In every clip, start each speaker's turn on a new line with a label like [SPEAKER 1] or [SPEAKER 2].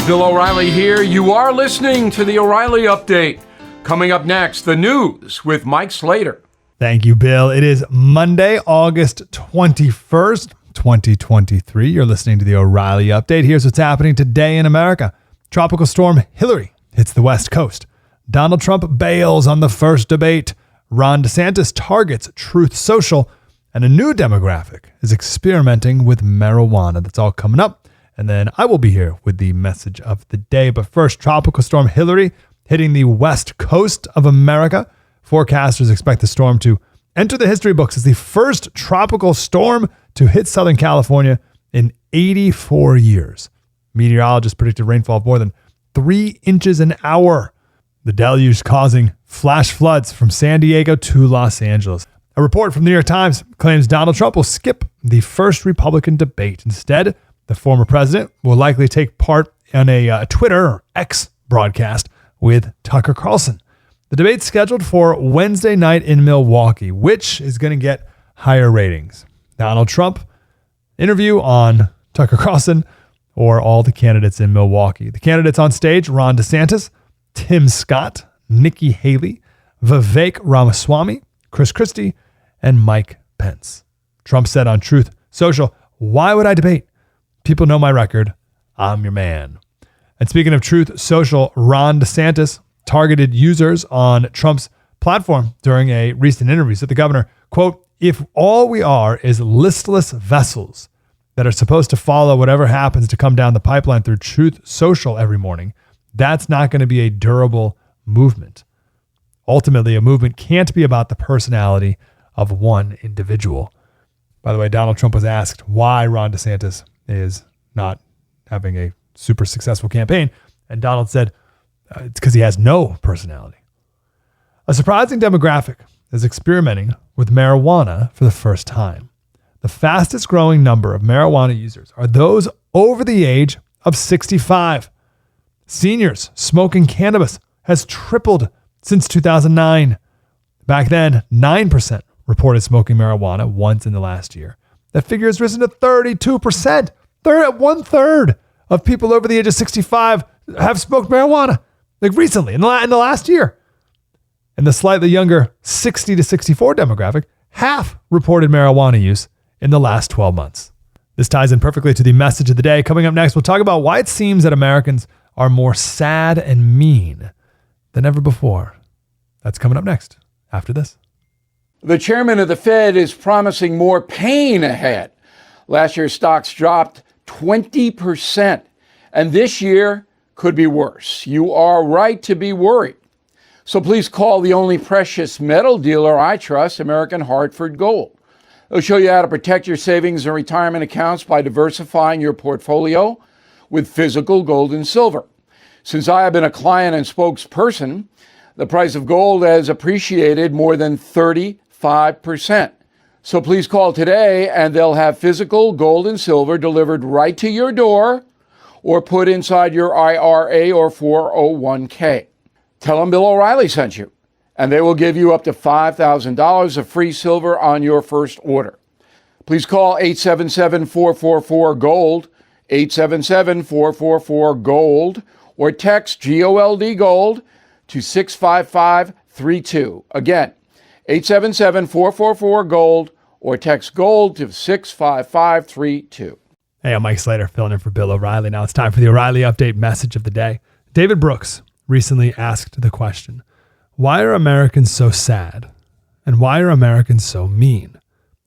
[SPEAKER 1] Bill O'Reilly here. You are listening to the O'Reilly Update. Coming up next, the news with Mike Slater.
[SPEAKER 2] Thank you, Bill. It is Monday, August 21st, 2023. You're listening to the O'Reilly Update. Here's what's happening today in America. Tropical storm Hillary hits the West Coast. Donald Trump bails on the first debate. Ron DeSantis targets Truth Social. And a new demographic is experimenting with marijuana. That's all coming up. And then I will be here with the message of the day. But first, Tropical Storm Hillary hitting the west coast of America. Forecasters expect the storm to enter the history books as the first tropical storm to hit Southern California in 84 years. Meteorologists predicted rainfall of more than 3 inches an hour. The deluge causing flash floods from San Diego to Los Angeles. A report from the New York Times claims Donald Trump will skip the first Republican debate. Instead, the former president will likely take part in a Twitter or X broadcast with Tucker Carlson. The debate's scheduled for Wednesday night in Milwaukee, which is going to get higher ratings. Donald Trump interview on Tucker Carlson or all the candidates in Milwaukee. The candidates on stage, Ron DeSantis, Tim Scott, Nikki Haley, Vivek Ramaswamy, Chris Christie, and Mike Pence. Trump said on Truth Social, "Why would I debate? People know my record. I'm your man." And speaking of Truth Social, Ron DeSantis targeted users on Trump's platform during a recent interview. Said the governor, quote, "If all we are is listless vessels that are supposed to follow whatever happens to come down the pipeline through Truth Social every morning, that's not going to be a durable movement. Ultimately, a movement can't be about the personality of one individual." By the way, Donald Trump was asked why Ron DeSantis is not having a super successful campaign. And Donald said, it's because he has no personality. A surprising demographic is experimenting with marijuana for the first time. The fastest growing number of marijuana users are those over the age of 65. Seniors smoking cannabis has tripled since 2009. Back then, 9% reported smoking marijuana once in the last year. That figure has risen to 32%. One third of people over the age of 65 have smoked marijuana, like recently, in the last year. And the slightly younger 60 to 64 demographic, half reported marijuana use in the last 12 months. This ties in perfectly to the message of the day. Coming up next, we'll talk about why it seems that Americans are more sad and mean than ever before. That's coming up next, after this.
[SPEAKER 1] The chairman of the Fed is promising more pain ahead. Last year, stocks dropped 20%, and this year could be worse. You are right to be worried. So please call the only precious metal dealer I trust, American Hartford Gold. They'll show you how to protect your savings and retirement accounts by diversifying your portfolio with physical gold and silver. Since I have been a client and spokesperson, the price of gold has appreciated more than 35%. So please call today and they'll have physical gold and silver delivered right to your door or put inside your IRA or 401k. Tell them Bill O'Reilly sent you, and they will give you up to $5,000 of free silver on your first order. Please call 877-444-GOLD, 877-444-GOLD, or text GOLD GOLD to 65532. Again, 877-444-GOLD or text GOLD to 65532.
[SPEAKER 2] Hey, I'm Mike Slater, filling in for Bill O'Reilly. Now it's time for the O'Reilly Update message of the day. David Brooks recently asked the question, why are Americans so sad? And why are Americans so mean?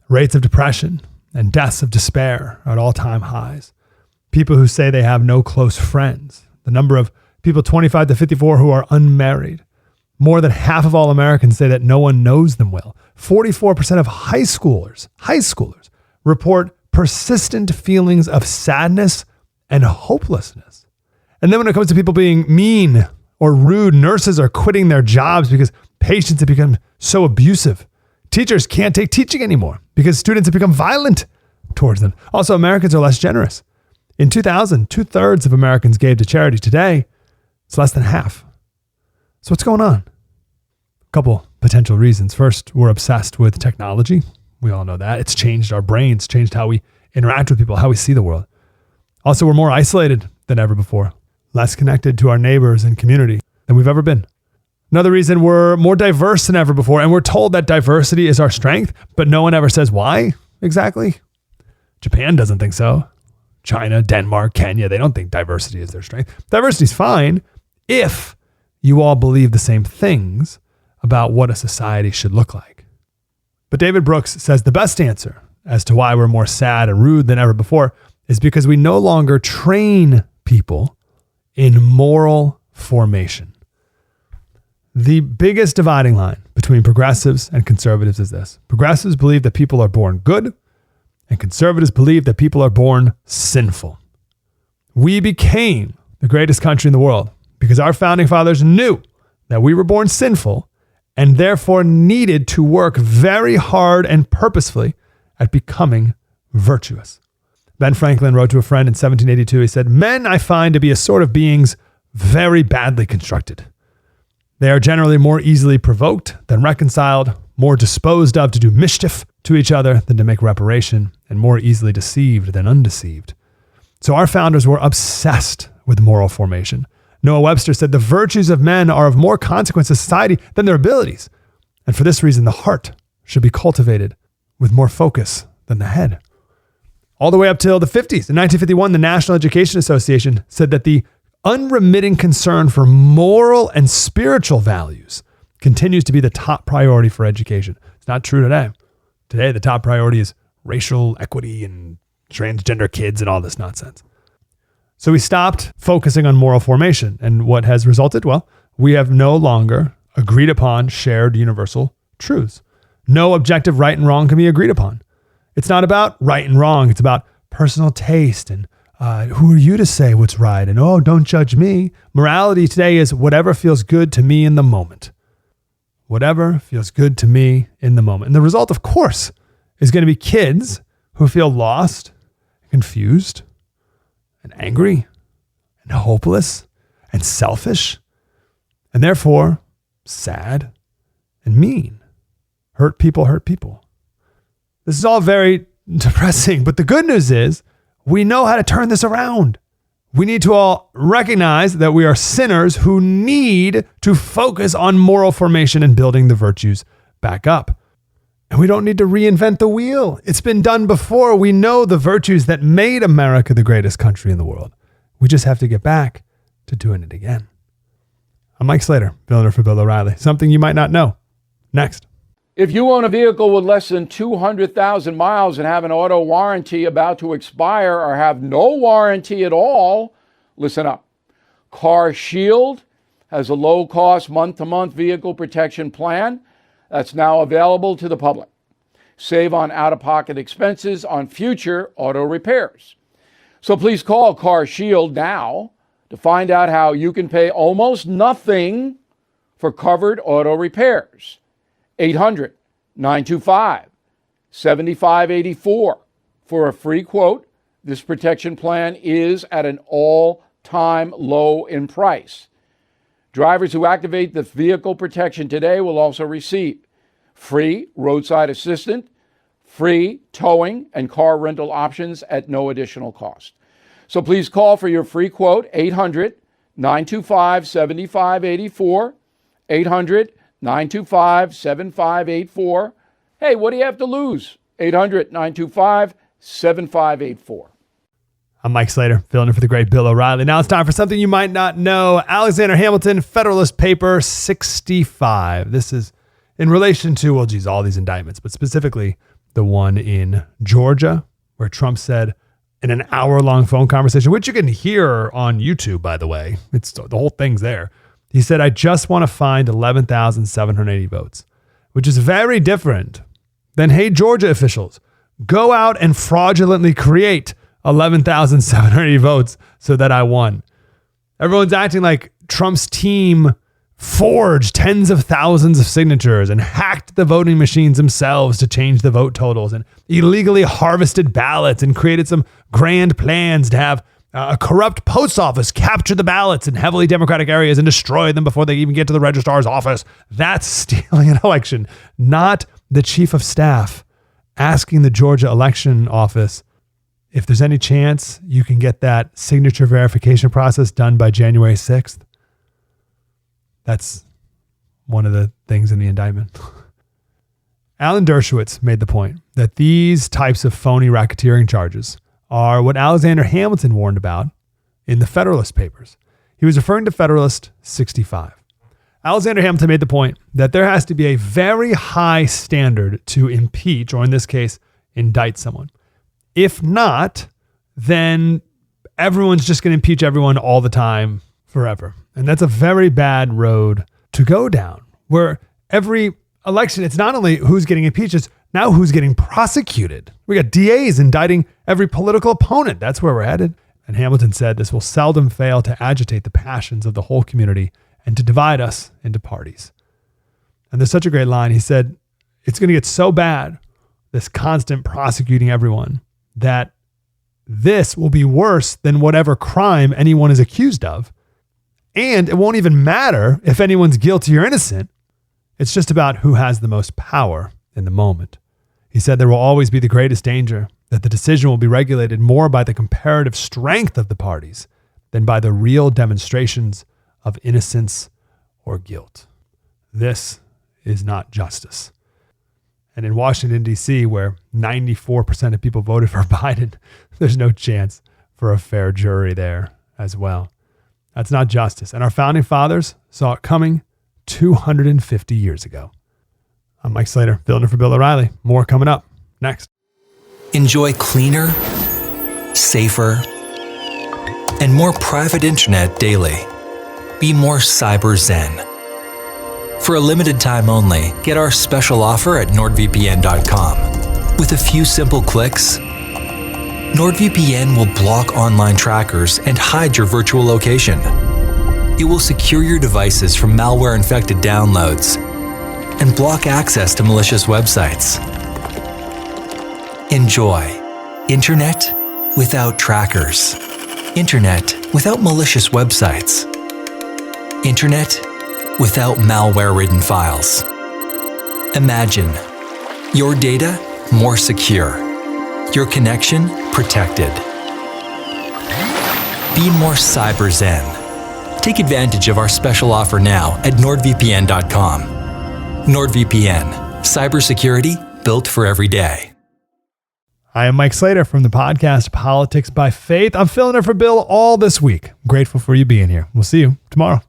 [SPEAKER 2] Rates of depression and deaths of despair are at all-time highs. People who say they have no close friends. The number of people 25 to 54 who are unmarried. More than half of all Americans say that no one knows them well. 44% of high schoolers report persistent feelings of sadness and hopelessness. And then when it comes to people being mean or rude, nurses are quitting their jobs because patients have become so abusive. Teachers can't take teaching anymore because students have become violent towards them. Also, Americans are less generous. In 2000, 2/3 of Americans gave to charity. Today, it's less than half. So what's going on? A couple potential reasons. First, we're obsessed with technology. We all know that. It's changed our brains, changed how we interact with people, how we see the world. Also, we're more isolated than ever before. less connected to our neighbors and community than we've ever been. Another reason we're more diverse than ever before, and we're told that diversity is our strength, but no one ever says why exactly. Japan doesn't think so. China, Denmark, Kenya, they don't think diversity is their strength. Diversity is fine if you all believe the same things about what a society should look like. But David Brooks says the best answer as to why we're more sad and rude than ever before is because we no longer train people in moral formation. The biggest dividing line between progressives and conservatives is this. Progressives believe that people are born good, and conservatives believe that people are born sinful. We became the greatest country in the world because our founding fathers knew that we were born sinful and therefore needed to work very hard and purposefully at becoming virtuous. Ben Franklin wrote to a friend in 1782, he said, "Men I find to be a sort of beings very badly constructed. They are generally more easily provoked than reconciled, more disposed of to do mischief to each other than to make reparation, and more easily deceived than undeceived." So our founders were obsessed with moral formation. Noah Webster said the virtues of men are of more consequence to society than their abilities. And for this reason, the heart should be cultivated with more focus than the head. All the way up till the 50s. In 1951, the National Education Association said that the unremitting concern for moral and spiritual values continues to be the top priority for education. It's not true today. Today, the top priority is racial equity and transgender kids and all this nonsense. So we stopped focusing on moral formation. And what has resulted? Well, we have no longer agreed upon shared universal truths. No objective right and wrong can be agreed upon. It's not about right and wrong. It's about personal taste and who are you to say what's right? And oh, don't judge me. Morality today is whatever feels good to me in the moment. Whatever feels good to me in the moment. And the result, of course, is going to be kids who feel lost, confused, and angry, and hopeless, and selfish, and therefore sad and mean. Hurt people hurt people. This is all very depressing, but the good news is we know how to turn this around. We need to all recognize that we are sinners who need to focus on moral formation and building the virtues back up. And we don't need to reinvent the wheel. It's been done before. We know the virtues that made America the greatest country in the world. We just have to get back to doing it again. I'm Mike Slater, builder for Bill O'Reilly. Something you might not know. Next.
[SPEAKER 1] If you own a vehicle with less than 200,000 miles and have an auto warranty about to expire or have no warranty at all, listen up. Car Shield has a low-cost month-to-month vehicle protection plan that's now available to the public. Save on out-of-pocket expenses on future auto repairs. So please call Car Shield now to find out how you can pay almost nothing for covered auto repairs. 800-925-7584 for a free quote. This protection plan is at an all-time low in price. Drivers who activate the vehicle protection today will also receive free roadside assistance, free towing, and car rental options at no additional cost. So please call for your free quote, 800-925-7584, 800-925-7584. Hey, what do you have to lose? 800-925-7584.
[SPEAKER 2] I'm Mike Slater, filling in for the great Bill O'Reilly. Now it's time for something you might not know. Alexander Hamilton, Federalist Paper 65. This is in relation to, all these indictments, but specifically the one in Georgia, where Trump said in an hour-long phone conversation, which you can hear on YouTube, by the way. It's the whole thing's there. He said, I just want to find 11,780 votes, which is very different than, hey, Georgia officials, go out and fraudulently create 11,780 votes so that I won. Everyone's acting like Trump's team forged tens of thousands of signatures and hacked the voting machines themselves to change the vote totals and illegally harvested ballots and created some grand plans to have a corrupt post office capture the ballots in heavily Democratic areas and destroy them before they even get to the registrar's office. That's stealing an election, not the chief of staff asking the Georgia election office if there's any chance you can get that signature verification process done by January 6th, that's one of the things in the indictment. Alan Dershowitz made the point that these types of phony racketeering charges are what Alexander Hamilton warned about in the Federalist Papers. He was referring to Federalist 65. Alexander Hamilton made the point that there has to be a very high standard to impeach, or in this case, indict someone. If not, then everyone's just going to impeach everyone all the time forever. And that's a very bad road to go down, where every election, it's not only who's getting impeached, it's now who's getting prosecuted. We got DAs indicting every political opponent. That's where we're headed. And Hamilton said this will seldom fail to agitate the passions of the whole community and to divide us into parties. And there's such a great line. He said, it's going to get so bad, this constant prosecuting everyone, that this will be worse than whatever crime anyone is accused of. And it won't even matter if anyone's guilty or innocent. It's just about who has the most power in the moment. He said there will always be the greatest danger that the decision will be regulated more by the comparative strength of the parties than by the real demonstrations of innocence or guilt. This is not justice. And in Washington, D.C., where 94% of people voted for Biden, there's no chance for a fair jury there as well. That's not justice. And our founding fathers saw it coming 250 years ago. I'm Mike Slater, filling in for Bill O'Reilly. More coming up next.
[SPEAKER 3] Enjoy cleaner, safer, and more private internet daily. Be more cyber zen. For a limited time only, get our special offer at nordvpn.com. With a few simple clicks, NordVPN will block online trackers and hide your virtual location. It will secure your devices from malware-infected downloads and block access to malicious websites. Enjoy internet without trackers. Internet without malicious websites. Internet without malware-ridden files. Imagine your data more secure, your connection protected. Be more cyber zen. Take advantage of our special offer now at nordvpn.com. NordVPN, cybersecurity built for every day.
[SPEAKER 2] I am Mike Slater from the podcast Politics by Faith. I'm filling in for Bill all this week. I'm grateful for you being here. We'll see you tomorrow.